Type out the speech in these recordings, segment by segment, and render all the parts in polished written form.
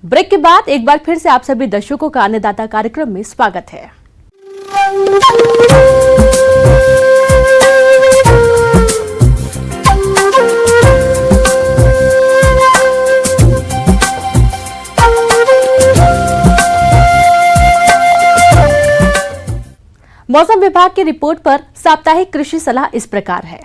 Break के बाद एक बार फिर से आप सभी दर्शकों का अन्नदाता कार्यक्रम में स्वागत है। मौसम विभाग की रिपोर्ट पर साप्ताहिक कृषि सलाह इस प्रकार है।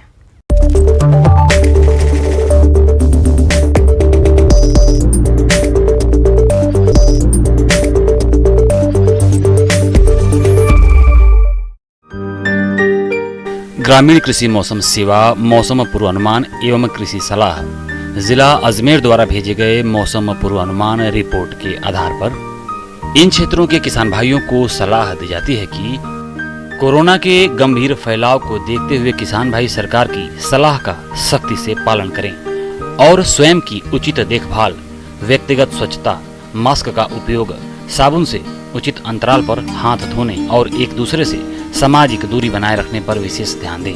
ग्रामीण कृषि मौसम सेवा मौसम पूर्वानुमान एवं कृषि सलाह जिला अजमेर द्वारा भेजे गए मौसम पूर्वानुमान रिपोर्ट के आधार पर इन क्षेत्रों के किसान भाइयों को सलाह दी जाती है कि कोरोना के गंभीर फैलाव को देखते हुए किसान भाई सरकार की सलाह का सख्ती से पालन करें और स्वयं की उचित देखभाल, व्यक्तिगत स्वच्छता, मास्क का उपयोग, साबुन से उचित अंतराल पर हाथ धोने और एक दूसरे से सामाजिक दूरी बनाए रखने पर विशेष ध्यान दें।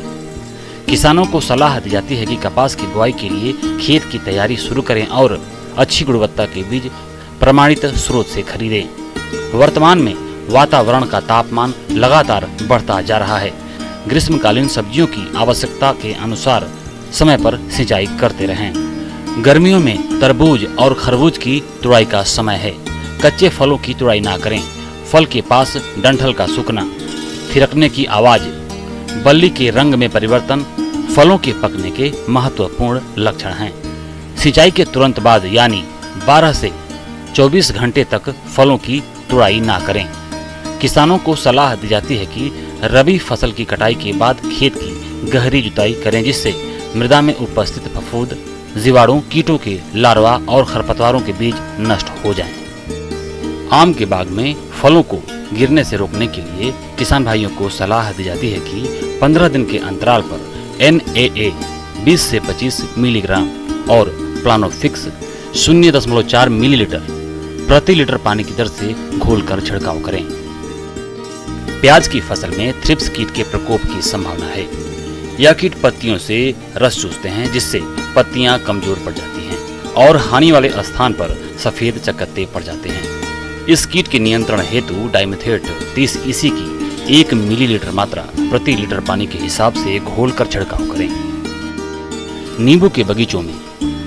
किसानों को सलाह दी जाती है कि कपास की बुआई के लिए खेत की तैयारी शुरू करें और अच्छी गुणवत्ता के बीज प्रमाणित स्रोत से खरीदें। वर्तमान में वातावरण का तापमान लगातार बढ़ता जा रहा है। ग्रीष्मकालीन सब्जियों की आवश्यकता के अनुसार समय पर सिंचाई करते रहें। गर्मियों में तरबूज और खरबूज की तुड़ाई का समय है। कच्चे फलों की तुड़ाई ना करें। फल के पास डंठल का सूखना, थिरकने की आवाज, बल्ली के रंग में परिवर्तन फलों के पकने के महत्वपूर्ण लक्षण हैं। सिंचाई के तुरंत बाद यानी 12 से 24 घंटे तक फलों की तुड़ाई ना करें। किसानों को सलाह दी जाती है कि रबी फसल की कटाई के बाद खेत की गहरी जुताई करें, जिससे मृदा में उपस्थित फफूंद, जीवाणु, कीटों के लार्वा और खरपतवारों के बीज नष्ट हो जाएं। आम के बाग में फलों को गिरने से रोकने के लिए किसान भाइयों को सलाह दी जाती है कि 15 दिन के अंतराल पर NAA 20 से 25 मिलीग्राम और प्लानोफिक्स 0.4 मिलीलीटर प्रति लीटर पानी की दर से घोलकर छिड़काव करें। प्याज की फसल में थ्रिप्स कीट के प्रकोप की संभावना है। यह कीट पत्तियों से रस चूसते हैं, जिससे पत्तियां कमजोर पड़ जाती हैं और हानि वाले स्थान पर सफेद चकत्ते पड़ जाते हैं। इस कीट के नियंत्रण हेतु डाइमेथेट 30 EC की 1 मिलीलीटर मात्रा प्रति लीटर पानी के हिसाब से घोलकर छिड़काव करें। नींबू के बगीचों में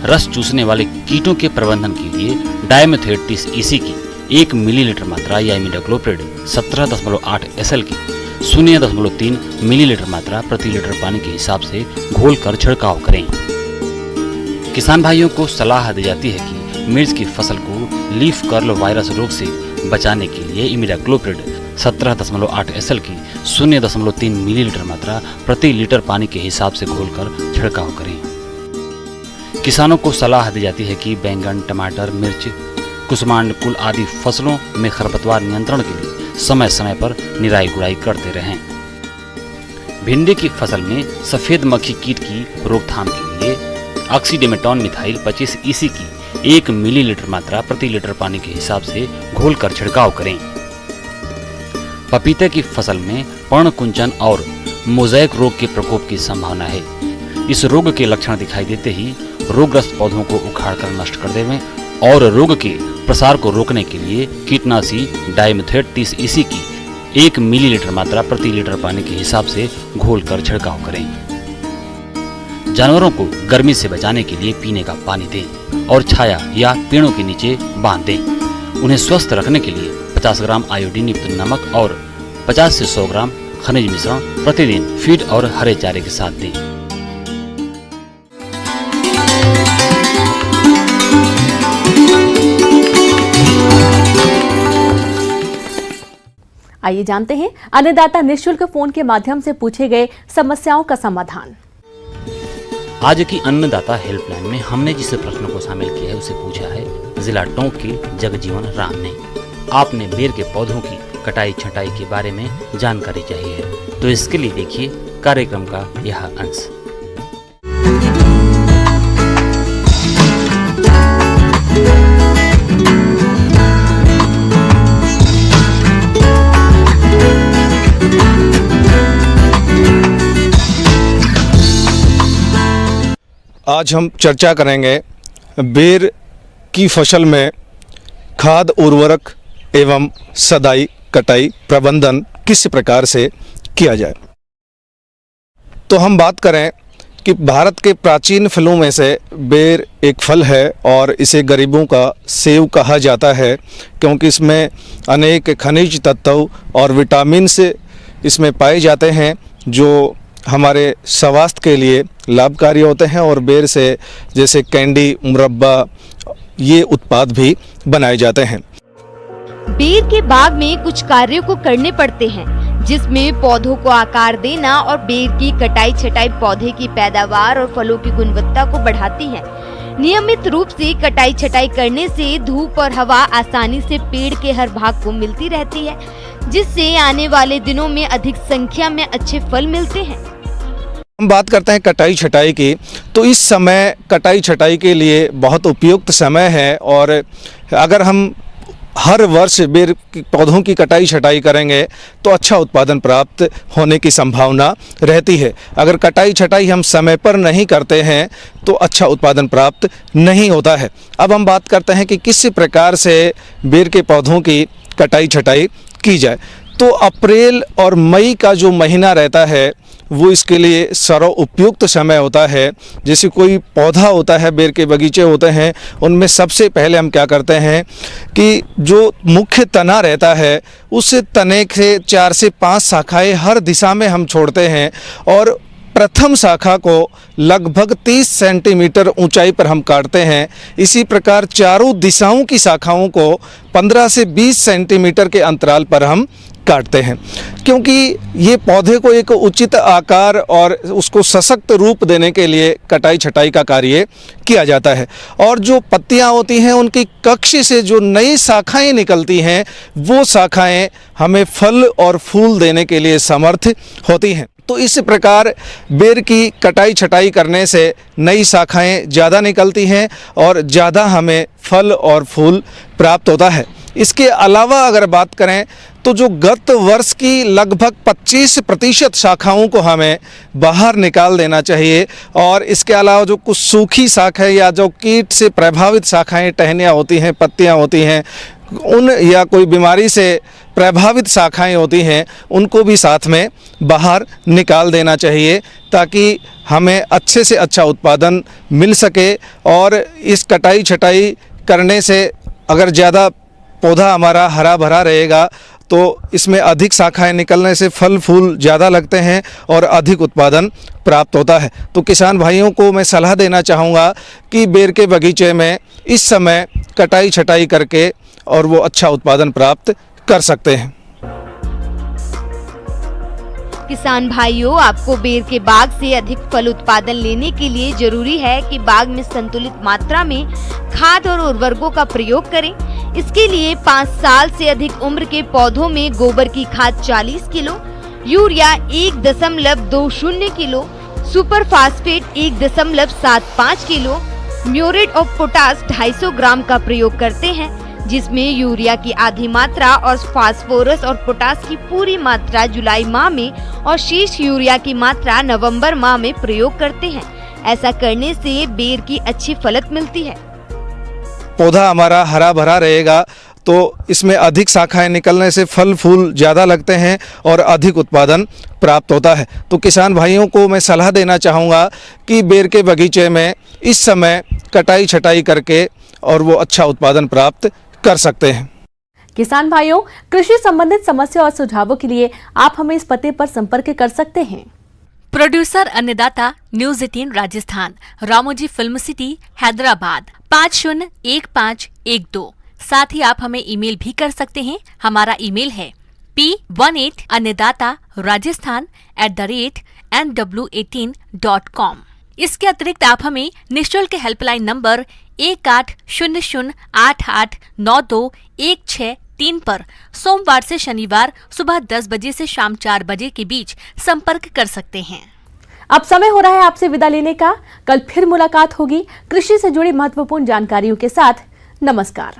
रस चूसने वाले कीटों के प्रबंधन के लिए डाइमेथेट 30 EC की 1 मिलीलीटर मात्रा या इमिडाक्लोप्रिड 17.8 SL की 0.3 मिलीलीटर मात्रा प्रति लीटर पानी के हिसाब से घोलकर छिड़काव करें। किसान भाइयों को सलाह दी जाती है कि मिर्च की फसल को लीफ कर्ल वायरस रोग से बचाने के लिए इमिडाक्लोप्रिड 17.8 SL की 0.3 मिलीलीटर मात्रा प्रति लीटर पानी के हिसाब से घोलकर छिड़काव करें। किसानों को सलाह दी जाती है कि बैंगन, टमाटर, मिर्च, कुसमांड कुल आदि फसलों में खरपतवार नियंत्रण के लिए समय समय पर निराई गुड़ाई करते रहें। भिंडी की फसल में सफेद मक्खी कीट की रोकथाम के लिए ऑक्सीडेमेटॉन मिथाइल 25 EC की 1 मिलीलीटर मात्रा प्रति लीटर पानी के हिसाब से घोलकर छिड़काव करें। पपीते की फसल में पर्णकुंचन और मोज़ेक रोग के प्रकोप की संभावना है। इस रोग के लक्षण दिखाई देते ही रोगग्रस्त पौधों को उखाड़कर नष्ट कर देवें और रोग के प्रसार को रोकने के लिए कीटनाशी डाइमेथेट 30 EC की 1 मिलीलीटर मात्रा प्रति लीटर पानी के हिसाब से घोलकर छिड़काव करें। जानवरों को गर्मी से बचाने के लिए पीने का पानी दें और छाया या पेड़ों के नीचे बांध दें। उन्हें स्वस्थ रखने के लिए 50 ग्राम आयोडीन युक्त नमक और 50 से 100 ग्राम खनिज मिश्रण प्रतिदिन फीड और हरे चारे के साथ दें। आइए जानते हैं अन्नदाता निःशुल्क फोन के माध्यम से पूछे गए समस्याओं का समाधान। आज की अन्नदाता हेल्पलाइन में हमने जिस प्रश्न को शामिल किया है उसे पूछा है जिला टोंक के जगजीवन राम ने। आपने बेर के पौधों की कटाई छटाई के बारे में जानकारी चाहिए है, तो इसके लिए देखिए कार्यक्रम का यह अंश। आज हम चर्चा करेंगे बेर की फसल में खाद उर्वरक एवं सदाई कटाई प्रबंधन किस प्रकार से किया जाए। तो हम बात करें कि भारत के प्राचीन फलों में से बेर एक फल है और इसे गरीबों का सेब कहा जाता है, क्योंकि इसमें अनेक खनिज तत्व और विटामिन से इसमें पाए जाते हैं जो हमारे स्वास्थ्य के लिए लाभकारी होते हैं। और बेर से जैसे कैंडी, मुरब्बा, ये उत्पाद भी बनाए जाते हैं। बेर के बाग में कुछ कार्यों को करने पड़ते हैं, जिसमें पौधों को आकार देना और बेर की कटाई छटाई पौधे की पैदावार और फलों की गुणवत्ता को बढ़ाती है। नियमित रूप से कटाई छटाई करने से धूप और हवा आसानी से पेड़ के हर भाग को मिलती रहती है, जिससे आने वाले दिनों में अधिक संख्या में अच्छे फल मिलते हैं। हम बात करते हैं कटाई छटाई की, तो इस समय कटाई छटाई के लिए बहुत उपयुक्त समय है। और अगर हम हर वर्ष बेर की पौधों की कटाई छटाई करेंगे तो अच्छा उत्पादन प्राप्त होने की संभावना रहती है। अगर कटाई छटाई हम समय पर नहीं करते हैं तो अच्छा उत्पादन प्राप्त नहीं होता है। अब हम बात करते हैं कि किस प्रकार से बेर के पौधों की कटाई छटाई की जाए। तो अप्रैल और मई का जो महीना रहता है वो इसके लिए सर्व उपयुक्त समय होता है। जैसे कोई पौधा होता है, बेर के बगीचे होते हैं, उनमें सबसे पहले हम क्या करते हैं कि जो मुख्य तना रहता है उस तने से 4 से 5 शाखाएं हर दिशा में हम छोड़ते हैं और प्रथम शाखा को लगभग 30 सेंटीमीटर ऊंचाई पर हम काटते हैं। इसी प्रकार चारों दिशाओं की शाखाओं को 15 से 20 सेंटीमीटर के अंतराल पर हम काटते हैं, क्योंकि ये पौधे को एक उचित आकार और उसको सशक्त रूप देने के लिए कटाई छटाई का कार्य किया जाता है। और जो पत्तियां होती हैं उनकी कक्ष से जो नई शाखाएं निकलती हैं वो शाखाएं हमें फल और फूल देने के लिए समर्थ होती हैं। तो इस प्रकार बेर की कटाई छटाई करने से नई शाखाएं ज़्यादा निकलती हैं और ज़्यादा हमें फल और फूल प्राप्त होता है। इसके अलावा अगर बात करें तो जो गत वर्ष की लगभग 25% शाखाओं को हमें बाहर निकाल देना चाहिए। और इसके अलावा जो कुछ सूखी शाखाएं या जो कीट से प्रभावित शाखाएं, टहनियाँ होती हैं, पत्तियां होती हैं, उन या कोई बीमारी से प्रभावित शाखाएं होती हैं, उनको भी साथ में बाहर निकाल देना चाहिए ताकि हमें अच्छे से अच्छा उत्पादन मिल सके। और इस कटाई छटाई करने से अगर ज़्यादा पौधा हमारा हरा भरा रहेगा तो इसमें अधिक शाखाएं निकलने से फल फूल ज़्यादा लगते हैं और अधिक उत्पादन प्राप्त होता है। तो किसान भाइयों को मैं सलाह देना चाहूँगा कि बेर के बगीचे में इस समय कटाई छटाई करके और वो अच्छा उत्पादन प्राप्त कर सकते हैं। किसान भाइयों, आपको बेर के बाग से अधिक फल उत्पादन लेने के लिए जरूरी है कि बाग में संतुलित मात्रा में खाद और उर्वरकों का प्रयोग करें। इसके लिए 5 साल से अधिक उम्र के पौधों में गोबर की खाद 40 kilo, urea 1.20 kilo, super phosphate 1.75 kilo, muriate of potash 250 ग्राम का प्रयोग करते हैं, जिसमें यूरिया की आधी मात्रा और फास्फोरस और पोटाश की पूरी मात्रा जुलाई माह में और शेष यूरिया की मात्रा नवंबर माह में प्रयोग करते हैं। ऐसा करने से बेर की अच्छी फलत मिलती है। पौधा हमारा हरा भरा रहेगा तो इसमें अधिक शाखाएं निकलने से फल फूल ज़्यादा लगते हैं और अधिक उत्पादन प्राप्त होता है। तो किसान भाइयों को मैं सलाह देना चाहूँगा कि बेर के बगीचे में इस समय कटाई छटाई करके और वो अच्छा उत्पादन प्राप्त कर सकते हैं। किसान भाइयों, कृषि संबंधित समस्या और सुझावों के लिए आप हमें इस पते पर संपर्क कर सकते हैं। प्रोड्यूसर अन्नदाता news 18 Rajasthan, Ramoji film city, Hyderabad 501512। साथ ही आप हमें ईमेल भी कर सकते हैं। हमारा ईमेल है p18annadatarajasthan@nw18.com। इसके अतिरिक्त आप हमें निःशुल्क हेल्पलाइन नंबर 1800889216 पर सोमवार से शनिवार सुबह 10 बजे से शाम 4 बजे के बीच संपर्क कर सकते हैं। अब समय हो रहा है आपसे विदा लेने का। कल फिर मुलाकात होगी कृषि से जुड़ी महत्वपूर्ण जानकारियों के साथ। नमस्कार।